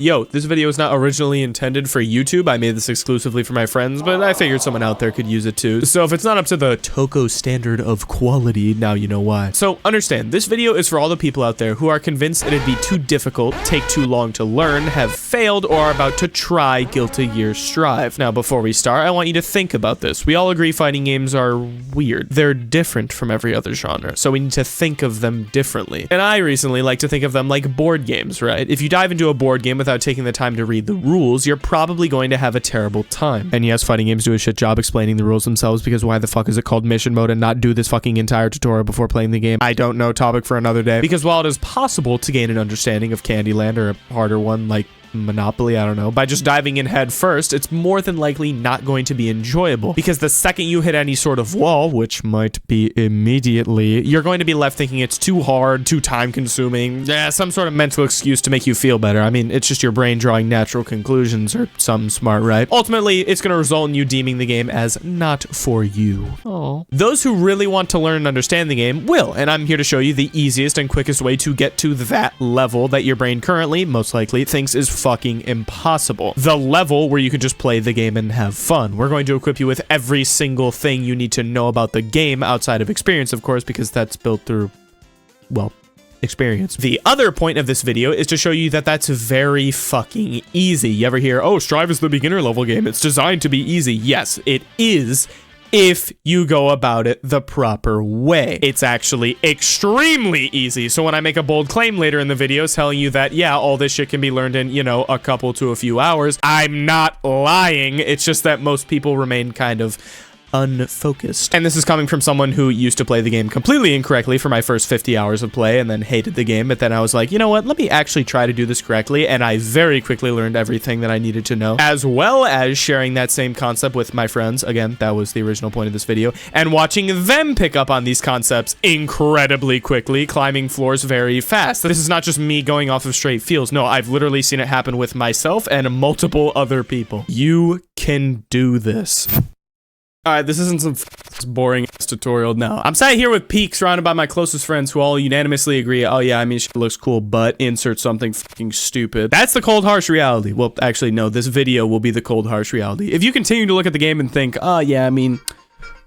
Yo, this video is not originally intended for YouTube. I made this exclusively for my friends, but I figured someone out there could use it too. So if it's not up to the Toko standard of quality, now you know why. So understand, this video is for all the people out there who are convinced it'd be too difficult, take too long to learn, have failed, or are about to try Guilty Gear Strive. Now, before we start, I want you to think about this. We all agree fighting games are weird. They're different from every other genre, so we need to think of them differently. And I recently like to think of them like board games, right? If you dive into a board game without taking the time to read the rules, you're probably going to have a terrible time. And yes, fighting games do a shit job explaining the rules themselves, because why the fuck is it called mission mode and not do this fucking entire tutorial before playing the game? I don't know, topic for another day. Because while it is possible to gain an understanding of Candyland or a harder one like Monopoly, I don't know, by just diving in head first, it's more than likely not going to be enjoyable, because the second you hit any sort of wall, which might be immediately, you're going to be left thinking it's too hard, too time consuming, some sort of mental excuse to make you feel better. I mean, it's just your brain drawing natural conclusions or something smart, right? Ultimately, it's going to result in you deeming the game as not for you. Oh. Those who really want to learn and understand the game will, and I'm here to show you the easiest and quickest way to get to that level that your brain currently, most likely, thinks is fucking impossible. The level where you can just play the game and have fun. We're going to equip you with every single thing you need to know about the game outside of experience, of course, because that's built through, well, experience. The other point of this video is to show you that that's very fucking easy. You ever hear, oh, Strive is the beginner level game, it's designed to be easy. Yes, it is, if you go about it the proper way. It's actually extremely easy. So when I make a bold claim later in the video telling you that, yeah, all this shit can be learned in, you know, a couple to a few hours, I'm not lying. It's just that most people remain kind of unfocused. And this is coming from someone who used to play the game completely incorrectly for my first 50 hours of play and then hated the game. But then I was like, you know what? Let me actually try to do this correctly. And I very quickly learned everything that I needed to know, as well as sharing that same concept with my friends. Again, that was the original point of this video. And watching them pick up on these concepts incredibly quickly, climbing floors very fast. This is not just me going off of straight feels. No, I've literally seen it happen with myself and multiple other people. You can do this. Alright, this isn't some boring tutorial. No, I'm sat here with peaks surrounded by my closest friends who all unanimously agree, oh yeah, I mean, shit looks cool, but insert something fucking stupid. That's the cold, harsh reality. Well, actually, no, this video will be the cold, harsh reality. If you continue to look at the game and think, oh yeah, I mean,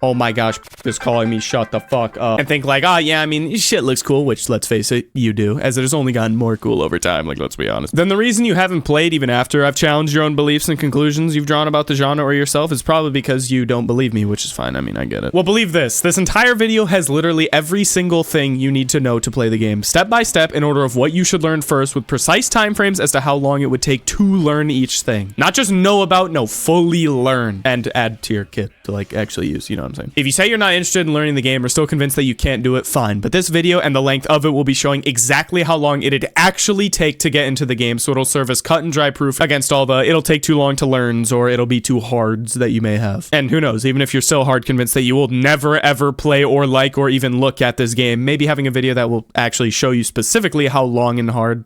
oh my gosh, is calling me, shut the fuck up, and think like, oh yeah, I mean, shit looks cool, which, let's face it, you do, as it has only gotten more cool over time, like, let's be honest. Then the reason you haven't played even after I've challenged your own beliefs and conclusions you've drawn about the genre or yourself is probably because you don't believe me, which is fine. I mean, I get it. Well, believe this entire video has literally every single thing you need to know to play the game, step by step, in order of what you should learn first, with precise time frames as to how long it would take to learn each thing. Not just know about, no, fully learn and add to your kit to, like, actually use, you know what I'm saying? If you say you're not interested in learning the game or still convinced that you can't do it, fine. But this video and the length of it will be showing exactly how long it'd actually take to get into the game, so it'll serve as cut and dry proof against all the it'll take too long to learns or it'll be too hards that you may have. And who knows, even if you're still hard convinced that you will never ever play or like or even look at this game, maybe having a video that will actually show you specifically how long and hard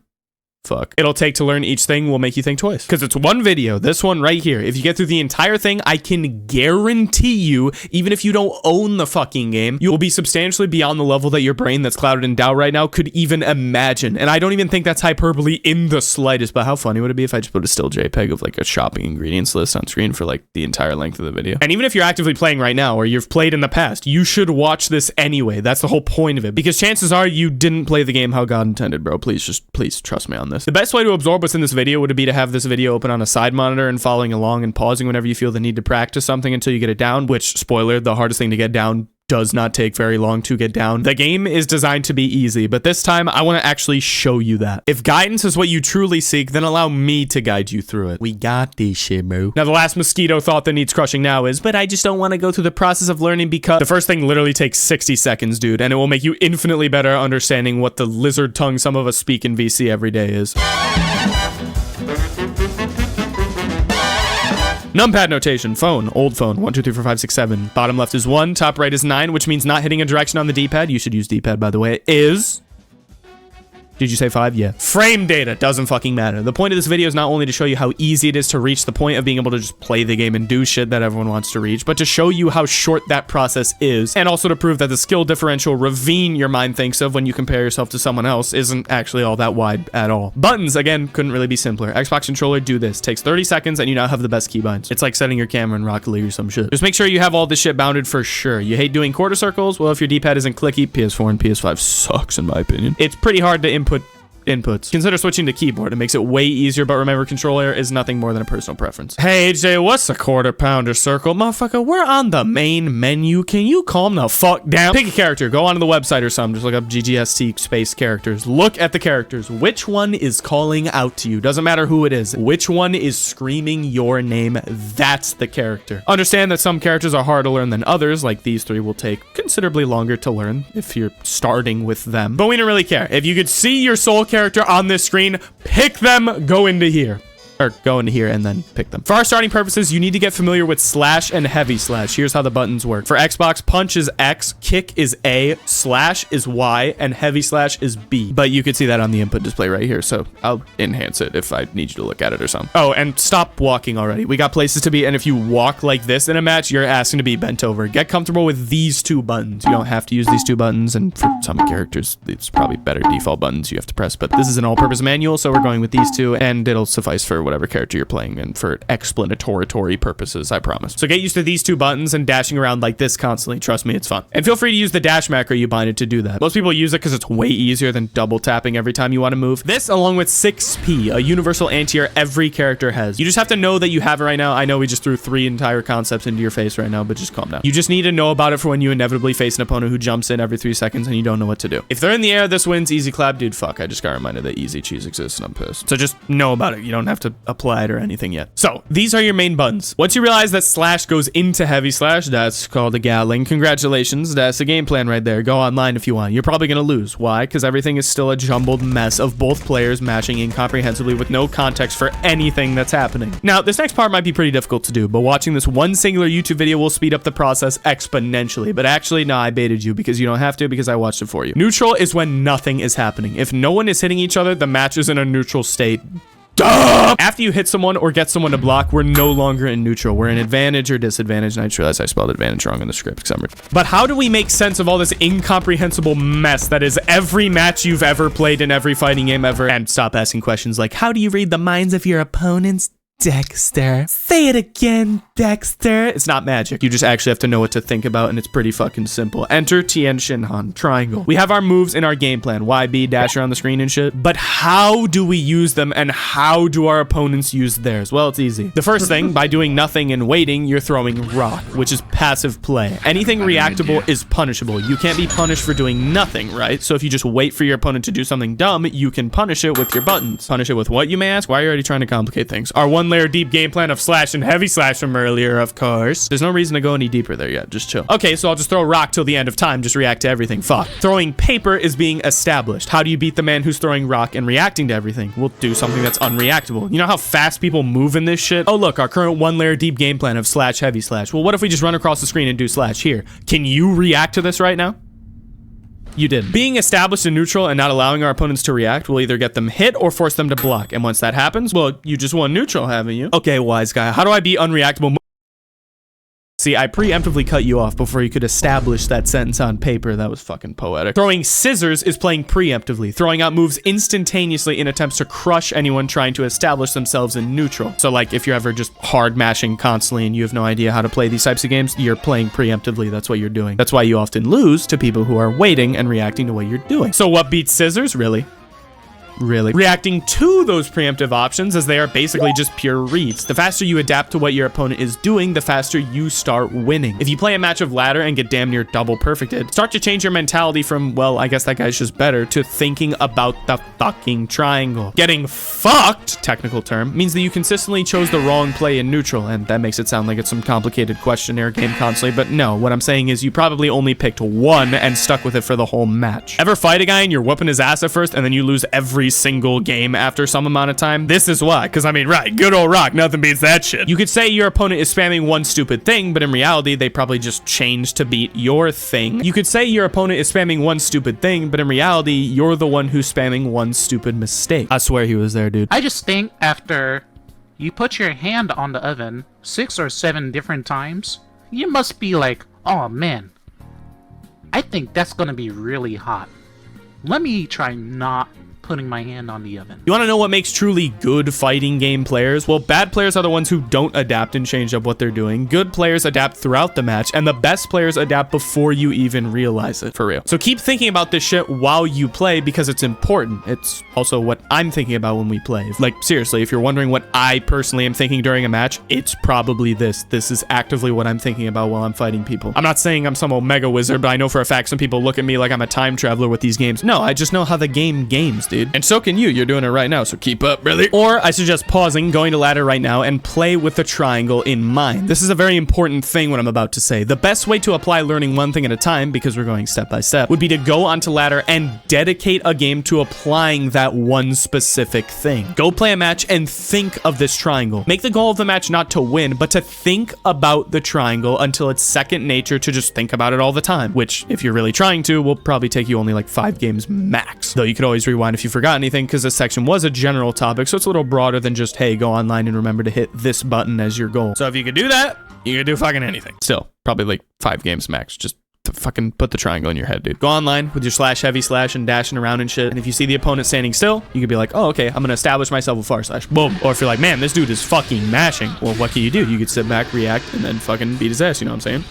it'll take to learn each thing will make you think twice. Because it's one video, this one right here. If you get through the entire thing, I can guarantee you, even if you don't own the fucking game, you will be substantially beyond the level that your brain that's clouded in doubt right now could even imagine. And I don't even think that's hyperbole in the slightest, but how funny would it be if I just put a still JPEG of like a shopping ingredients list on screen for like the entire length of the video? And even if you're actively playing right now or you've played in the past, you should watch this anyway. That's the whole point of it, because chances are you didn't play the game how God intended, bro. Please trust me on this. The best way to absorb what's in this video would be to have this video open on a side monitor and following along and pausing whenever you feel the need to practice something until you get it down, which, spoiler, the hardest thing to get down does not take very long to get down. The game is designed to be easy, but this time I want to actually show you that. If guidance is what you truly seek, then allow me to guide you through it. We got this shit, bro. Now, the last mosquito thought that needs crushing now is, but I just don't want to go through the process of learning because the first thing literally takes 60 seconds, dude, and it will make you infinitely better understanding what the lizard tongue some of us speak in VC every day is. Numpad notation, phone, old phone, 1, 2, 3, 4, 5, 6, 7. Bottom left is 1, top right is 9, which means not hitting a direction on the D-pad, you should use D-pad by the way, is Did you say 5? Yeah. Frame data doesn't fucking matter. The point of this video is not only to show you how easy it is to reach the point of being able to just play the game and do shit that everyone wants to reach, but to show you how short that process is, and also to prove that the skill differential ravine your mind thinks of when you compare yourself to someone else isn't actually all that wide at all. Buttons, again, couldn't really be simpler. Xbox controller, do this. Takes 30 seconds and you now have the best keybinds. It's like setting your camera in Rocket League or some shit. Just make sure you have all this shit bounded for sure. You hate doing quarter circles? Well, if your D-pad isn't clicky, PS4 and PS5 sucks in my opinion. It's pretty hard to input inputs. Consider switching to keyboard. It makes it way easier, but remember, controller is nothing more than a personal preference. Hey, AJ, what's a quarter pounder circle? Motherfucker, we're on the main menu. Can you calm the fuck down? Pick a character. Go onto the website or something. Just look up GGST space characters. Look at the characters. Which one is calling out to you? Doesn't matter who it is. Which one is screaming your name? That's the character. Understand that some characters are harder to learn than others, like these 3 will take considerably longer to learn if you're starting with them. But we don't really care. If you could see your soul character on this screen, pick them, go into here. Or go into here and then pick them. For our starting purposes, you need to get familiar with slash and heavy slash. Here's how the buttons work. For Xbox, punch is X, kick is A, slash is Y, and heavy slash is B. But you could see that on the input display right here, so I'll enhance it if I need you to look at it or something. Oh, and stop walking already. We got places to be, and if you walk like this in a match, you're asking to be bent over. Get comfortable with these 2 buttons. You don't have to use these 2 buttons, and for some characters, it's probably better default buttons you have to press, but this is an all-purpose manual, so we're going with these 2, and it'll suffice for whatever character you're playing and for explanatory purposes, I promise. So get used to these 2 buttons and dashing around like this constantly. Trust me, it's fun. And feel free to use the dash macro you bind it to do that. Most people use it because it's way easier than double tapping every time you want to move. This, along with 6P, a universal anti-air every character has. You just have to know that you have it right now. I know we just threw 3 entire concepts into your face right now, but just calm down. You just need to know about it for when you inevitably face an opponent who jumps in every 3 seconds and you don't know what to do. If they're in the air, this wins. Easy clap. Dude, fuck. I just got reminded that easy cheese exists and I'm pissed. So just know about it. You don't have to apply it or anything yet. So these are your main buttons. Once you realize that slash goes into heavy slash, that's called a Gatling. Congratulations. That's a game plan right there. Go online if you want. You're probably going to lose. Why? Because everything is still a jumbled mess of both players mashing incomprehensibly with no context for anything that's happening. Now, this next part might be pretty difficult to do, but watching this one singular YouTube video will speed up the process exponentially. But actually, no, I baited you because you don't have to because I watched it for you. Neutral is when nothing is happening. If no one is hitting each other, the match is in a neutral state. Duh! After you hit someone or get someone to block, we're no longer in neutral. We're in advantage or disadvantage. And I just realized I spelled advantage wrong in the script. But how do we make sense of all this incomprehensible mess that is every match you've ever played in every fighting game ever? And stop asking questions like, how do you read the minds of your opponents? Dexter. Say it again, Dexter. It's not magic. You just actually have to know what to think about, and it's pretty fucking simple. Enter Tien Shinhan, triangle. We have our moves in our game plan, YB, dash around the screen and shit. But how do we use them, and how do our opponents use theirs? Well, it's easy. The first thing, by doing nothing and waiting, you're throwing rock, which is passive play. Anything reactable is punishable. You can't be punished for doing nothing, right? So if you just wait for your opponent to do something dumb, you can punish it with your buttons. Punish it with what, you may ask? Why are you already trying to complicate things? Our one-layer deep game plan of slash and heavy slash from earlier, of course. There's no reason to go any deeper there yet. Just chill. Okay, so I'll just throw rock till the end of time. Just react to everything. Fuck. Throwing paper is being established. How do you beat the man who's throwing rock and reacting to everything? We'll do something that's unreactable. You know how fast people move in this shit? Oh, look, our current one-layer deep game plan of slash heavy slash. Well, what if we just run across the screen and do slash here? Can you react to this right now? You did. Being established in neutral and not allowing our opponents to react will either get them hit or force them to block. And once that happens, well, you just won neutral, haven't you? Okay, wise guy. How do I be unreactable? See, I preemptively cut you off before you could establish that sentence on paper. That was fucking poetic. Throwing scissors is playing preemptively, throwing out moves instantaneously in attempts to crush anyone trying to establish themselves in neutral. So like if you're ever just hard mashing constantly and you have no idea how to play these types of games, you're playing preemptively. That's what you're doing. That's why you often lose to people who are waiting and reacting to what you're doing. So what beats scissors, really? Reacting to those preemptive options, as they are basically just pure reads. The faster you adapt to what your opponent is doing, the faster you start winning. If you play a match of ladder and get damn near double perfected, start to change your mentality from, well, I guess that guy's just better, to thinking about the fucking triangle. Getting fucked, technical term, means that you consistently chose the wrong play in neutral, and that makes it sound like it's some complicated questionnaire game constantly, but no, what I'm saying is you probably only picked one and stuck with it for the whole match. Ever fight a guy and you're whooping his ass at first and then you lose every every single game after some amount of time. This is why, because I mean, right, good old Rock, nothing beats that shit. You could say your opponent is spamming one stupid thing, but in reality, they probably just changed to beat your thing. You could say your opponent is spamming one stupid thing, but in reality, you're the one who's spamming one stupid mistake. I swear he was there, dude. I just think after you put your hand on the oven 6 or 7 different times, you must be like, oh man, I think that's gonna be really hot. Let me try not putting my hand on the oven. You want to know what makes truly good fighting game players? Well, bad players are the ones who don't adapt and change up what they're doing. Good players adapt throughout the match, and the best players adapt before you even realize it, for real. So keep thinking about this shit while you play because it's important. It's also what I'm thinking about when we play. Like, seriously, if you're wondering what I personally am thinking during a match, it's probably this. This is actively what I'm thinking about while I'm fighting people. I'm not saying I'm some omega wizard, but I know for a fact some people look at me like I'm a time traveler with these games. No, I just know how the game games, dude. And so can you. You're doing it right now, so keep up, brother. Or I suggest pausing, going to ladder right now, and play with the triangle in mind. This is a very important thing what I'm about to say. The best way to apply learning one thing at a time, because we're going step by step, would be to go onto ladder and dedicate a game to applying that one specific thing. Go play a match and think of this triangle. Make the goal of the match not to win, but to think about the triangle until it's second nature to just think about it all the time, which, if you're really trying to, will probably take you only like 5 games max. Though you could always rewind if you forgot anything, because this section was a general topic, so it's a little broader than just, hey, go online and remember to hit this button as your goal. So if you could do that, you could do fucking anything. Still, probably like 5 games max. Just to fucking put the triangle in your head, dude. Go online with your slash, heavy slash, and dashing around and shit. And if you see the opponent standing still, you could be like, oh, okay, I'm gonna establish myself with forward slash. Boom. Or if you're like, man, this dude is fucking mashing. Well, what can you do? You could sit back, react, and then fucking beat his ass, you know what I'm saying?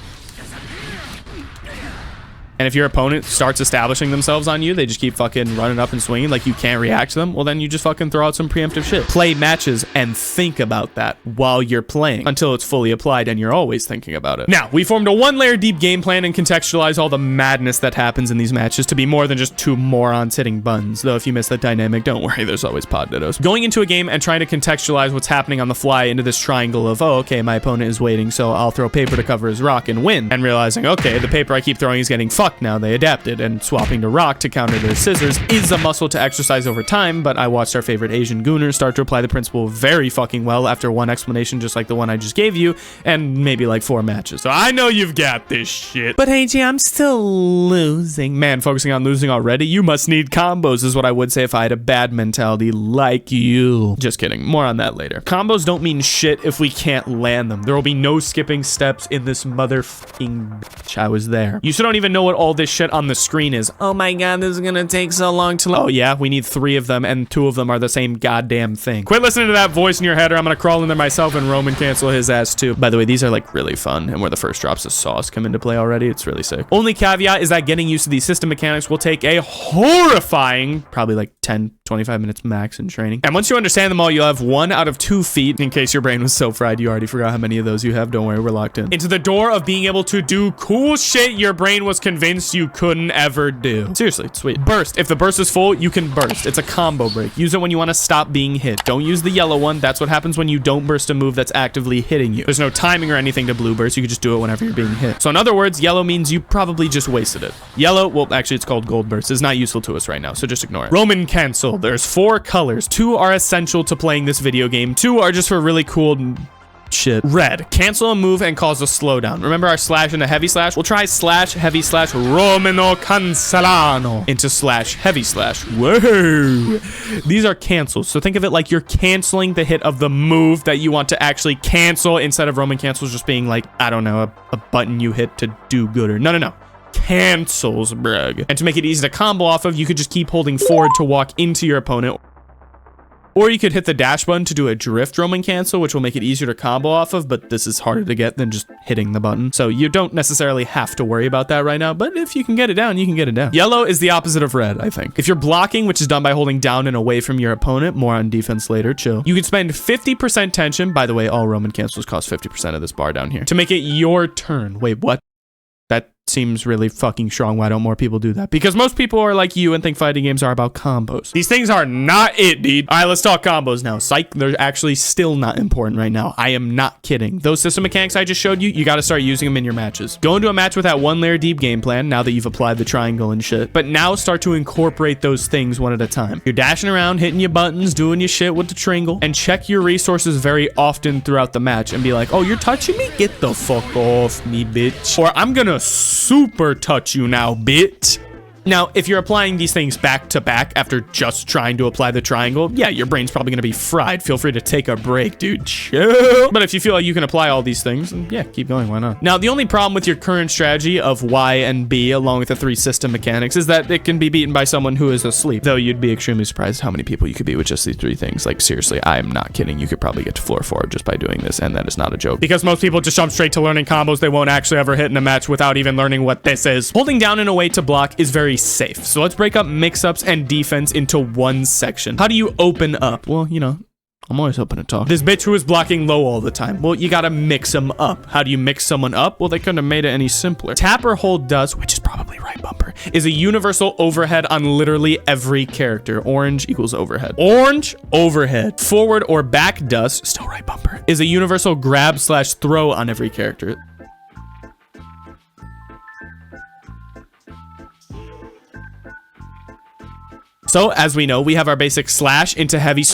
And if your opponent starts establishing themselves on you, they just keep fucking running up and swinging like you can't react to them, well, then you just fucking throw out some preemptive shit. Play matches and think about that while you're playing until it's fully applied and you're always thinking about it. Now, we formed a 1-layer deep game plan and contextualized all the madness that happens in these matches to be more than just 2 morons hitting buttons. Though if you miss that dynamic, don't worry, there's always pod dittos. Going into a game and trying to contextualize what's happening on the fly into this triangle of, oh, okay, my opponent is waiting, so I'll throw paper to cover his rock and win. And realizing, okay, the paper I keep throwing is getting fucked now. They adapted, and swapping to rock to counter their scissors is a muscle to exercise over time, but I watched our favorite Asian gooners start to apply the principle very fucking well after one explanation just like the one I just gave you, and maybe like 4 matches. So I know you've got this shit. But hey, G, I'm still losing. Man, focusing on losing already? You must need combos is what I would say if I had a bad mentality like you. Just kidding. More on that later. Combos don't mean shit if we can't land them. There will be no skipping steps in this motherfucking bitch. I was there. You still don't even know what all this shit on the screen is. Oh my god, this is gonna take so long to load. Oh yeah, we need 3 of them, and 2 of them are the same goddamn thing. Quit listening to that voice in your head, or I'm gonna crawl in there myself and Roman cancel his ass too. By the way, these are like really fun, and where the first drops of sauce come into play already, it's really sick. Only caveat is that getting used to these system mechanics will take a horrifying, probably like 10-25 minutes max in training. And once you understand them all, you'll have 1 out of 2 feet, in case your brain was so fried you already forgot how many of those you have. Don't worry, we're locked in. Into the door of being able to do cool shit your brain was convinced you couldn't ever do. Seriously, it's sweet. Burst. If the burst is full, you can burst. It's a combo break. Use it when you want to stop being hit. Don't use the yellow one. That's what happens when you don't burst a move that's actively hitting you. There's no timing or anything to blue burst. You can just do it whenever you're being hit. So in other words, yellow means you probably just wasted it. Yellow, well, actually it's called gold burst, is not useful to us right now, so just ignore it. Roman cancel. There's 4 colors. 2 are essential to playing this video game. 2 are just for really cool shit. Red. Cancel a move and cause a slowdown. Remember our slash and a heavy slash? We'll try slash, heavy slash, Romano Cancellano into slash, heavy slash. Whoa. These are cancels. So think of it like you're canceling the hit of the move that you want to actually cancel instead of Roman cancels just being like, I don't know, a button you hit to do gooder. No. Cancels, brug. And to make it easy to combo off of, you could just keep holding forward to walk into your opponent. Or you could hit the dash button to do a drift Roman cancel, which will make it easier to combo off of, but this is harder to get than just hitting the button. So you don't necessarily have to worry about that right now, but if you can get it down, you can get it down. Yellow is the opposite of red, I think. If you're blocking, which is done by holding down and away from your opponent, more on defense later, chill. You can spend 50% tension. By the way, all Roman cancels cost 50% of this bar down here to make it your turn. Wait, what? seems really fucking strong. Why don't more people do that? Because most people are like you and think fighting games are about combos. These things are not it, dude. All right, let's talk combos now. Psych, they're actually still not important right now. I am not kidding. Those system mechanics I just showed you, you got to start using them in your matches. Go into a match with that one layer deep game plan now that you've applied the triangle and shit. But now start to incorporate those things one at a time. You're dashing around, hitting your buttons, doing your shit with the tringle, and check your resources very often throughout the match and be like, oh, you're touching me? Get the fuck off me, bitch. Or I'm gonna super touch you now, bitch. Now, if you're applying these things back to back after just trying to apply the triangle, yeah, your brain's probably going to be fried. Feel free to take a break, dude. Chill. But if you feel like you can apply all these things, then yeah, keep going. Why not? Now, the only problem with your current strategy of Y and B, along with the 3 system mechanics, is that it can be beaten by someone who is asleep. Though you'd be extremely surprised how many people you could beat with just these 3 things. Like, seriously, I am not kidding. You could probably get to floor 4 just by doing this, and that is not a joke. Because most people just jump straight to learning combos they won't actually ever hit in a match without even learning what this is. Holding down in a way to block is very safe. So let's break up mix-ups and defense into one section. How do you open up? Well, you know, I'm always open to talk. This bitch who is blocking low all the time. Well, you gotta mix them up. How do you mix someone up? Well, they couldn't have made it any simpler. Tap or hold does, which is probably right bumper, is a universal overhead on literally every character. Orange equals overhead. Orange, overhead. Forward or back does, still right bumper, is a universal grab / throw on every character. So, as we know, we have our basic slash into heavy.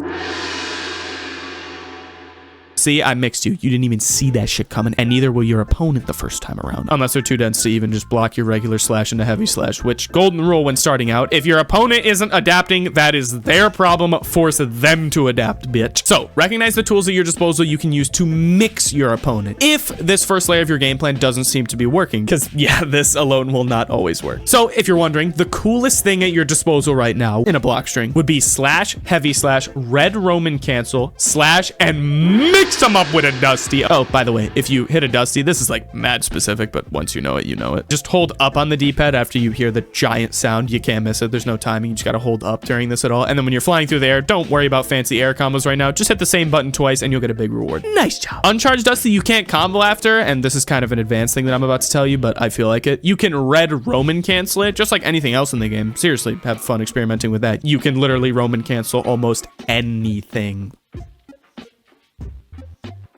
See, I mixed you. You didn't even see that shit coming, and neither will your opponent the first time around. Unless they're too dense to even just block your regular slash into heavy slash, which, golden rule when starting out, if your opponent isn't adapting, that is their problem. Force them to adapt, bitch. So, recognize the tools at your disposal you can use to mix your opponent if this first layer of your game plan doesn't seem to be working, because, yeah, this alone will not always work. So, if you're wondering, the coolest thing at your disposal right now in a block string would be slash, heavy slash, red Roman cancel, slash, and mix them up with a dusty. Oh, by the way, if you hit a dusty, this is like mad specific, but once you know it, you know it. Just hold up on the D-pad after you hear the giant sound. You can't miss it. There's no timing. You just gotta hold up during this at all. And then when you're flying through the air, don't worry about fancy air combos right now. Just hit the same button twice and you'll get a big reward. Nice job. Uncharged dusty, you can't combo after, and this is kind of an advanced thing that I'm about to tell you, but I feel like it. You can red Roman cancel it, just like anything else in the game. Seriously, have fun experimenting with that. You can literally Roman cancel almost anything.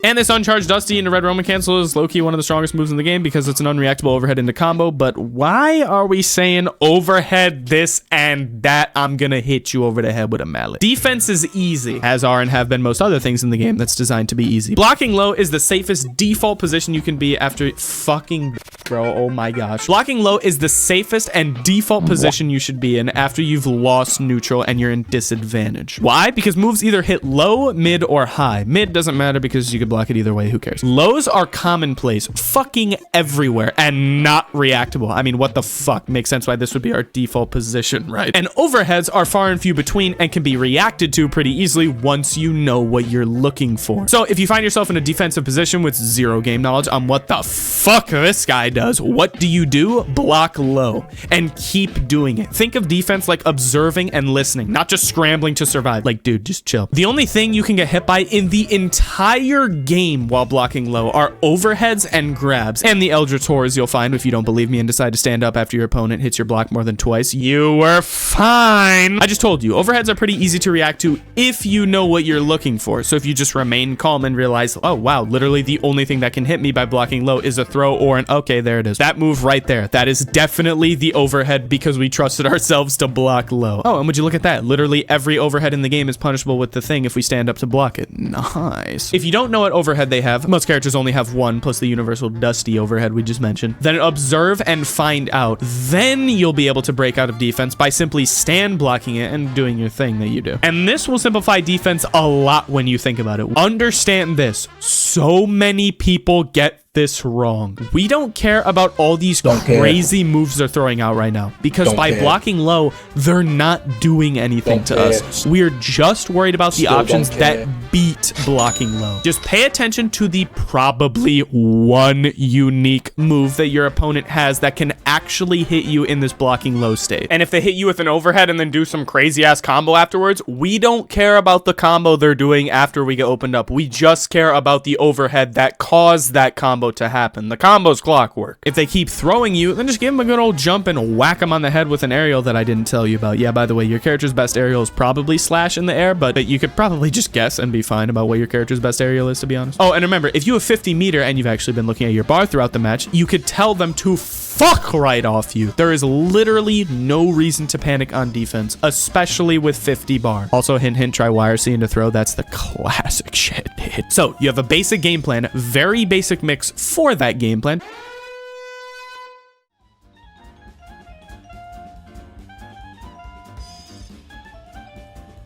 And this uncharged Dusty into Red Roman Cancel is low-key one of the strongest moves in the game because it's an unreactable overhead into combo. But why are we saying overhead this and that? I'm gonna hit you over the head with a mallet. Defense is easy, as are and have been most other things in the game that's designed to be easy. Blocking low is the safest default position you can be after fucking... Bro, oh my gosh. Blocking low is the safest and default position you should be in after you've lost neutral and you're in disadvantage. Why? Because moves either hit low, mid, or high. Mid doesn't matter because you could block it either way. Who cares? Lows are commonplace fucking everywhere and not reactable. I mean, what the fuck? Makes sense why this would be our default position, right? And overheads are far and few between and can be reacted to pretty easily once you know what you're looking for. So if you find yourself in a defensive position with zero game knowledge on what the fuck this guy does, what do? Block low and keep doing it. Think of defense like observing and listening, not just scrambling to survive. Like, dude, just chill. The only thing you can get hit by in the entire game while blocking low are overheads and grabs. And the Eldritch Horrors you'll find if you don't believe me and decide to stand up after your opponent hits your block more than twice. You were fine. I just told you, overheads are pretty easy to react to if you know what you're looking for. So if you just remain calm and realize, oh wow, literally the only thing that can hit me by blocking low is a throw or an, okay, there it is. That move right there, that is definitely the overhead because we trusted ourselves to block low. Oh, and would you look at that? Literally every overhead in the game is punishable with the thing if we stand up to block it. Nice. If you don't know what overhead they have, most characters only have one plus the universal dusty overhead we just mentioned, then observe and find out. Then you'll be able to break out of defense by simply stand blocking it and doing your thing that you do. And this will simplify defense a lot when you think about it. Understand this. So many people get this wrong. We don't care about all these crazy moves they're throwing out right now because by blocking low, they're not doing anything to us. We're just worried about the options that beat blocking low. Just pay attention to the probably one unique move that your opponent has that can actually hit you in this blocking low state. And if they hit you with an overhead and then do some crazy ass combo afterwards, we don't care about the combo they're doing after we get opened up. We just care about the overhead that caused that combo combo to happen. The combo's clockwork. If they keep throwing you, then just give them a good old jump and whack them on the head with an aerial that I didn't tell you about. Yeah, by the way, your character's best aerial is probably slash in the air, but you could probably just guess and be fine about what your character's best aerial is, to be honest. Oh, and remember, if you have 50 meter and you've actually been looking at your bar throughout the match, you could tell them to fuck right off you. There is literally no reason to panic on defense, especially with 50 bar. Also, hint, hint, try YRC into throw. That's the classic shit, dude. So you have a basic game plan, very basic mix for that game plan.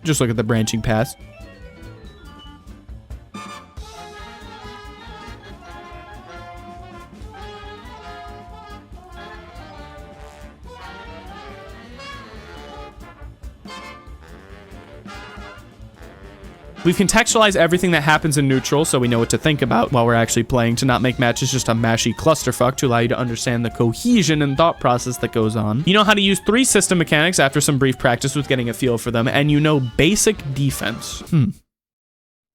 Just look at the branching pass. We've contextualized everything that happens in neutral, so we know what to think about while we're actually playing, to not make matches just a mashy clusterfuck, to allow you to understand the cohesion and thought process that goes on. You know how to use 3 system mechanics after some brief practice with getting a feel for them, and you know basic defense.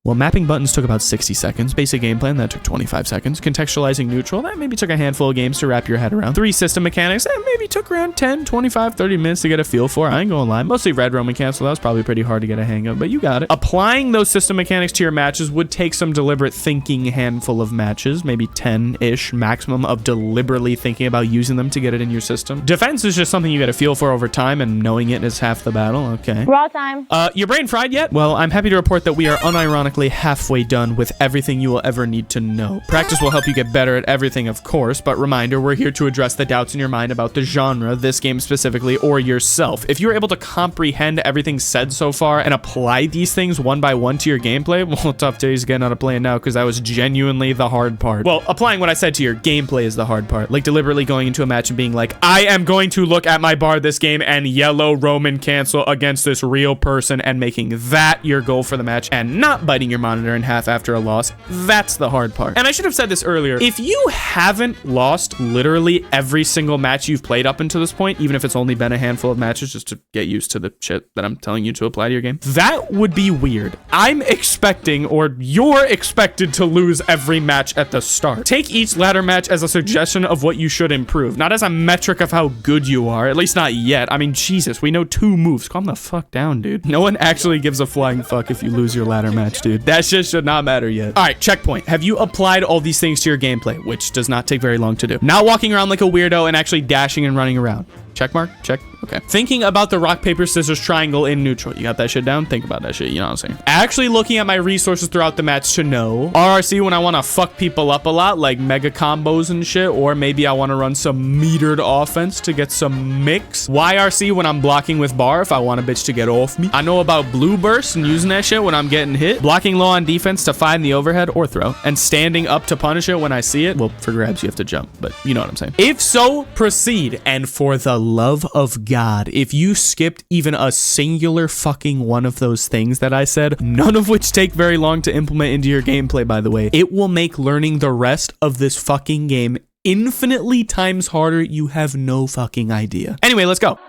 Well, mapping buttons took about 60 seconds. Basic game plan, that took 25 seconds. Contextualizing neutral, that maybe took a handful of games to wrap your head around. 3 system mechanics, that maybe took around 10, 25, 30 minutes to get a feel for. I ain't gonna lie. Mostly red roam and cancel, that was probably pretty hard to get a hang of, but you got it. Applying those system mechanics to your matches would take some deliberate thinking handful of matches, maybe 10-ish maximum of deliberately thinking about using them to get it in your system. Defense is just something you get a feel for over time, and knowing it is half the battle. Okay. Raw time. Your brain fried yet? Well, I'm happy to report that we are unironically halfway done with everything you will ever need to know. Practice will help you get better at everything, of course, but reminder, we're here to address the doubts in your mind about the genre, this game specifically, or yourself. If you're able to comprehend everything said so far and apply these things one by one to your gameplay, well, tough days getting out of playing now, because that was genuinely the hard part. Well, applying what I said to your gameplay is the hard part. Like deliberately going into a match and being like, I am going to look at my bar this game and yellow Roman cancel against this real person, and making that your goal for the match and not biting your monitor in half after a loss. That's the hard part. And I should have said this earlier. If you haven't lost literally every single match you've played up until this point, even if it's only been a handful of matches, just to get used to the shit that I'm telling you to apply to your game, that would be weird. I'm expecting, or you're expected to lose every match at the start. Take each ladder match as a suggestion of what you should improve, not as a metric of how good you are, at least not yet. I mean, Jesus, we know 2 moves. Calm the fuck down, dude. No one actually gives a flying fuck if you lose your ladder match, dude. That shit should not matter yet. All right, checkpoint. Have you applied all these things to your gameplay, which does not take very long to do? Not walking around like a weirdo and actually dashing and running around. Check mark? Check. Okay. Thinking about the rock, paper, scissors triangle in neutral. You got that shit down? Think about that shit. You know what I'm saying? Actually looking at my resources throughout the match to know RRC when I want to fuck people up a lot, like mega combos and shit, or maybe I want to run some metered offense to get some mix. YRC when I'm blocking with bar if I want a bitch to get off me. I know about blue burst and using that shit when I'm getting hit. Blocking low on defense to find the overhead or throw. And standing up to punish it when I see it. Well, for grabs you have to jump, but you know what I'm saying. If so, proceed. And for the love of God, if you skipped even a singular fucking one of those things that I said, none of which take very long to implement into your gameplay, by the way, it will make learning the rest of this fucking game infinitely times harder. You have no fucking idea. Anyway, let's go.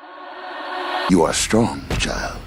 You are strong, child.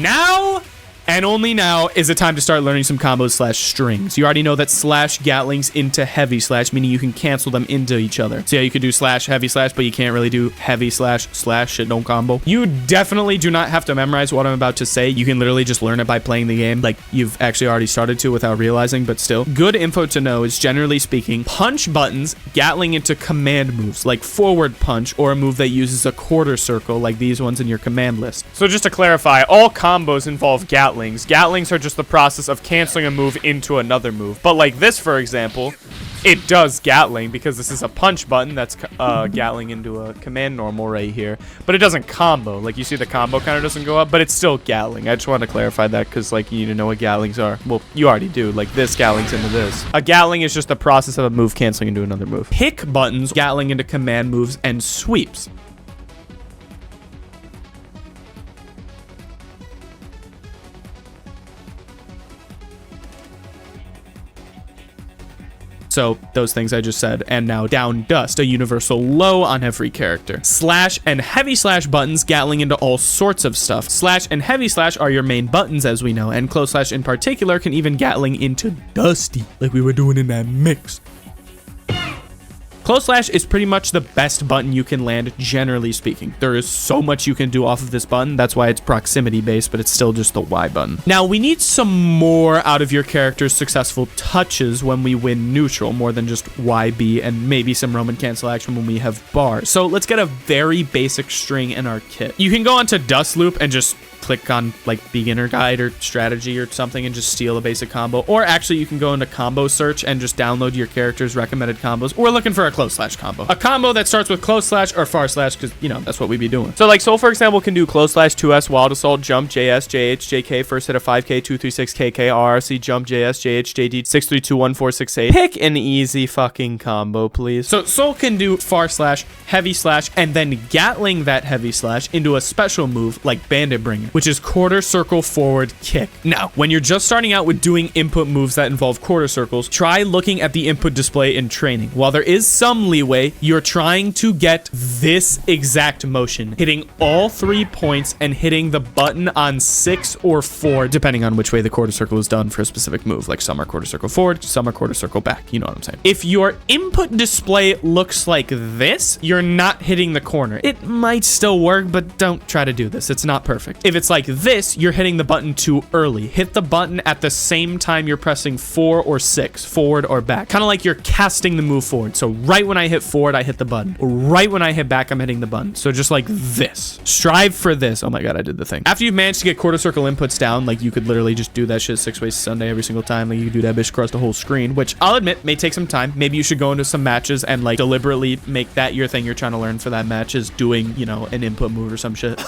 Now and only now is the time to start learning some combos slash strings. You already know that slash gatlings into heavy slash, meaning you can cancel them into each other. So yeah, you could do slash heavy slash, but you can't really do heavy slash slash shit don't combo. You definitely do not have to memorize what I'm about to say. You can literally just learn it by playing the game, like you've actually already started to without realizing, but still. Good info to know is, generally speaking, punch buttons gatling into command moves, like forward punch, or a move that uses a quarter circle, like these ones in your command list. So just to clarify, all combos involve gatlings. Gatlings are just the process of canceling a move into another move. But like this, for example, it does gatling because this is a punch button that's gatling into a command normal right here. But it doesn't combo. Like you see the combo counter doesn't go up, but it's still gatling. I just wanted to clarify that because like you need to know what gatlings are. Well, you already do. Like this gatlings into this. A gatling is just the process of a move canceling into another move. Pick buttons gatling into command moves and sweeps. So those things I just said. And now down dust, a universal low on every character. Slash and heavy slash buttons gatling into all sorts of stuff. Slash and heavy slash are your main buttons, as we know, and close slash in particular can even gatling into dusty, like we were doing in that mix. Close slash is pretty much the best button you can land, generally speaking. There is so much you can do off of this button. That's why it's proximity based, but it's still just the Y button. Now, we need some more out of your character's successful touches when we win neutral, more than just YB and maybe some Roman cancel action when we have bars. So let's get a very basic string in our kit. You can go onto Dust Loop and just click on like beginner guide or strategy or something and just steal a basic combo. Or actually you can go into combo search and just download your character's recommended combos. We're looking for a close slash combo. A combo that starts with close slash or far slash, because you know, that's what we be doing. So like Soul, for example, can do close slash 2S, wild assault, jump, JS, JH, JK, first hit of 5K, 236 KK, RRC, jump, JS, JH, JD, 6321 Pick an easy fucking combo, please. So Soul can do far slash, heavy slash, and then gatling that heavy slash into a special move like Bandit Bringer, which is quarter circle forward kick. Now, when you're just starting out with doing input moves that involve quarter circles, try looking at the input display in training. While there is some leeway, you're trying to get this exact motion, hitting all 3 points and hitting the button on 6 or 4, depending on which way the quarter circle is done for a specific move, like some are quarter circle forward, some are quarter circle back. You know what I'm saying? If your input display looks like this, you're not hitting the corner. It might still work, but don't try to do this. It's not perfect. If it's like this, you're hitting the button too early. Hit the button at the same time you're pressing 4 or 6, forward or back. Kind of like you're casting the move forward. So right when I hit forward, I hit the button. Right when I hit back, I'm hitting the button. So just like this. Strive for this. Oh my god, I did the thing. After you've managed to get quarter circle inputs down, like you could literally just do that shit 6 ways Sunday every single time. Like you could do that bitch across the whole screen, which I'll admit may take some time. Maybe you should go into some matches and like deliberately make that your thing you're trying to learn for that match, is doing, you know, an input move or some shit.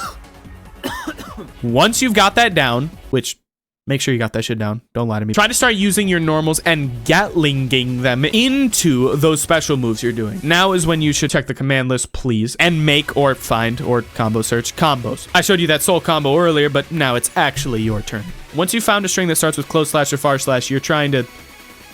Once you've got that down, which make sure you got that shit down. Don't lie to me. Try to start using your normals and gatlinging them into those special moves you're doing. Now is when you should check the command list, please, and make or find or combo search combos. I showed you that soul combo earlier, but now it's actually your turn. Once you found a string that starts with close slash or far slash, you're trying to,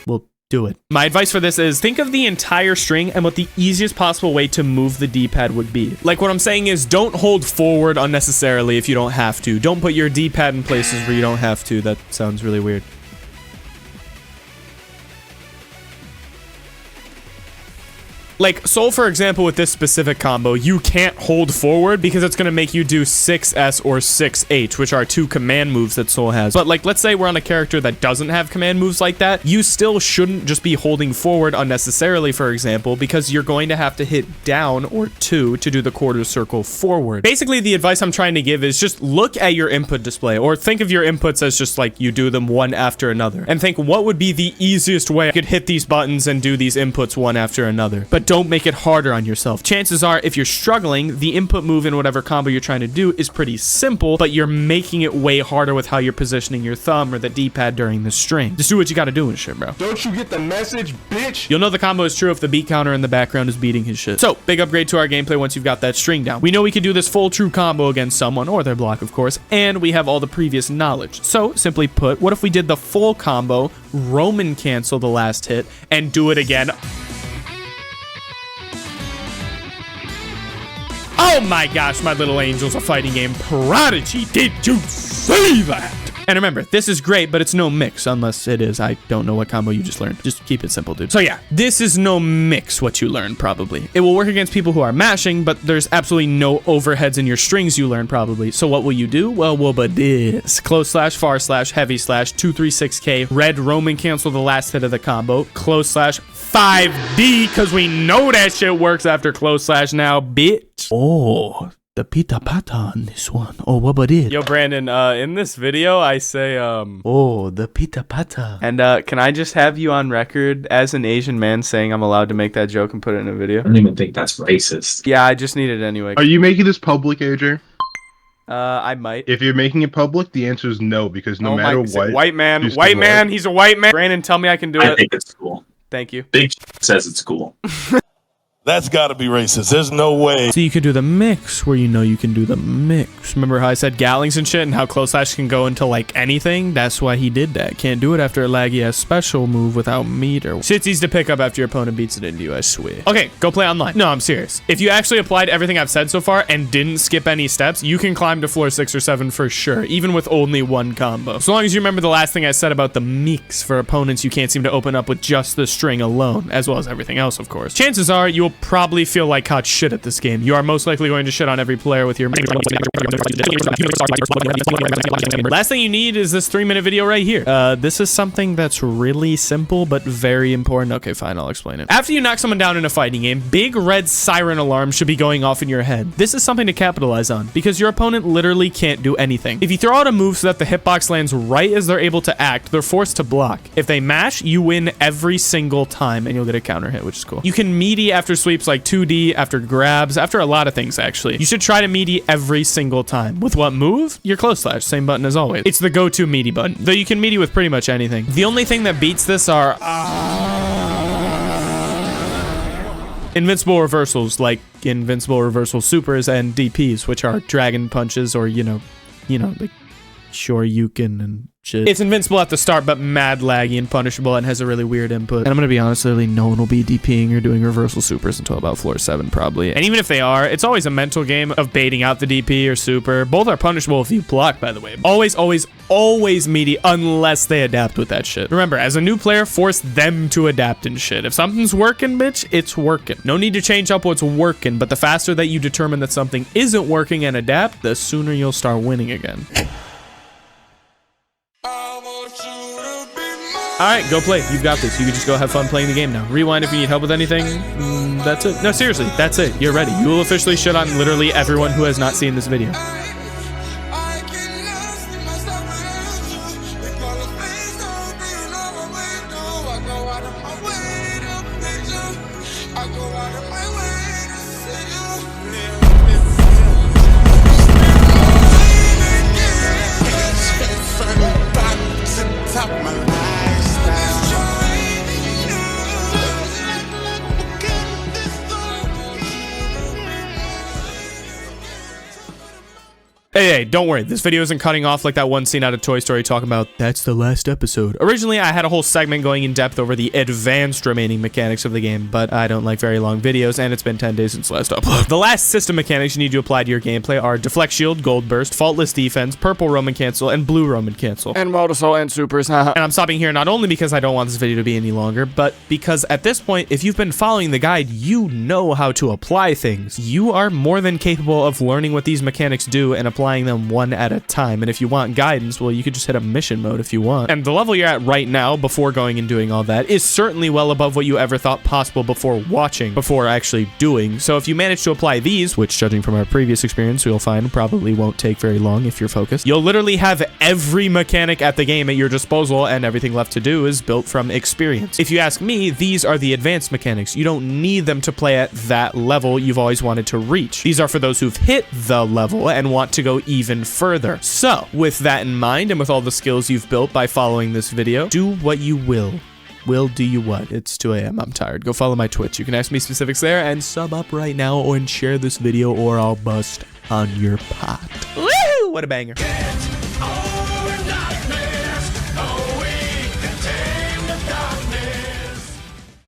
well, do it. My advice for this is think of the entire string and what the easiest possible way to move the D-pad would be. Like what I'm saying is don't hold forward unnecessarily if you don't have to. Don't put your D-pad in places where you don't have to. That sounds really weird. Like Soul, for example, with this specific combo, you can't hold forward because it's going to make you do 6S or 6H, which are 2 command moves that Soul has. But like, let's say we're on a character that doesn't have command moves like that. You still shouldn't just be holding forward unnecessarily, for example, because you're going to have to hit down or 2 to do the quarter circle forward. Basically, the advice I'm trying to give is just look at your input display, or think of your inputs as just like you do them one after another, and think what would be the easiest way I could hit these buttons and do these inputs one after another. But don't make it harder on yourself. Chances are, if you're struggling, the input move in whatever combo you're trying to do is pretty simple, but you're making it way harder with how you're positioning your thumb or the D-pad during the string. Just do what you gotta do and shit, bro. Don't you get the message, bitch? You'll know the combo is true if the beat counter in the background is beating his shit. So, big upgrade to our gameplay once you've got that string down. We know we can do this full true combo against someone, or their block, of course, and we have all the previous knowledge. So, simply put, what if we did the full combo, Roman cancel the last hit, and do it again? Oh my gosh, my little angel's a fighting game prodigy. Did you see that? And remember, this is great, but it's no mix, unless it is. I don't know what combo you just learned. Just keep it simple, dude. So yeah, this is no mix what you learned, probably. It will work against people who are mashing, but there's absolutely no overheads in your strings you learn, probably. So what will you do? Well, but this. Close slash, far slash, heavy slash, 236K, red Roman cancel the last hit of the combo, close slash, 5D, because we know that shit works after close slash now, bitch. Oh, the pita pata on this one. Oh, what about it? Yo, Brandon, in this video, I say, oh, the pita pata. And, can I just have you on record as an Asian man saying I'm allowed to make that joke and put it in a video? I don't even think that's racist. Yeah, I just need it anyway. Are you making this public, AJ? I might. If you're making it public, the answer is no, because no matter what... White man, he's a white man. Brandon, tell me I can do it. I think it's cool. Thank you. Big says it's cool. That's gotta be racist. There's no way. So you could do the mix where you know you can do the mix. Remember how I said Gallings and shit and how close slash can go into like anything? That's why he did that. Can't do it after a laggy ass special move without meter. Shit's easy to pick up after your opponent beats it into you, I swear. Okay, go play online. No, I'm serious. If you actually applied everything I've said so far and didn't skip any steps, you can climb to floor 6 or 7 for sure, even with only one combo. So long as you remember the last thing I said about the mix for opponents you can't seem to open up with just the string alone, as well as everything else, of course. Chances are you will probably feel like hot shit at this game. You are most likely going to shit on every player with your... Last thing you need is this 3-minute video right here. This is something that's really simple, but very important. Okay, fine, I'll explain it. After you knock someone down in a fighting game, big red siren alarm should be going off in your head. This is something to capitalize on, because your opponent literally can't do anything. If you throw out a move so that the hitbox lands right as they're able to act, they're forced to block. If they mash, you win every single time, and you'll get a counter hit, which is cool. You can meaty after sweeps like 2D, after grabs, after a lot of things, actually. You should try to meaty every single time. With what move? Your close slash, same button as always. It's the go-to meaty button, though you can meaty with pretty much anything. The only thing that beats this are invincible reversals, like invincible reversal supers and DPs, which are dragon punches or, you know, like Shoryuken and shit. It's invincible at the start, but mad laggy and punishable and has a really weird input. And I'm gonna be honest, literally no one will be DPing or doing reversal supers until about floor 7 probably. And even if they are, it's always a mental game of baiting out the DP or super. Both are punishable if you block, by the way. Always meaty unless they adapt with that shit. Remember, as a new player, force them to adapt and shit. If something's working, bitch, it's working. No need to change up what's working, but the faster that you determine that something isn't working and adapt, the sooner you'll start winning again. Alright, go play. You've got this. You can just go have fun playing the game now. Rewind if you need help with anything. That's it. No, seriously, that's it. You're ready. You will officially shit on literally everyone who has not seen this video. Hey, don't worry. This video isn't cutting off like that one scene out of Toy Story talking about, that's the last episode. Originally, I had a whole segment going in depth over the advanced remaining mechanics of the game, but I don't like very long videos, and it's been 10 days since last upload. The last system mechanics you need to apply to your gameplay are Deflect Shield, Gold Burst, Faultless Defense, Purple Roman Cancel, and Blue Roman Cancel. And Wild Assault and Supers, And I'm stopping here not only because I don't want this video to be any longer, but because at this point, if you've been following the guide, you know how to apply things. You are more than capable of learning what these mechanics do and applying them one at a time. And if you want guidance, well, you could just hit a mission mode if you want. And the level you're at right now, before going and doing all that, is certainly well above what you ever thought possible before watching, before actually doing. So if you manage to apply these, which judging from our previous experience, you'll find probably won't take very long if you're focused, you'll literally have every mechanic at the game at your disposal, and everything left to do is built from experience. If you ask me, these are the advanced mechanics. You don't need them to play at that level you've always wanted to reach. These are for those who've hit the level and want to go even further. So, with that in mind, and with all the skills you've built by following this video, do what you will. Will do you what? It's 2 a.m. I'm tired. Go follow my Twitch. You can ask me specifics there, and sub up right now and share this video or I'll bust on your pot. Woo! What a banger.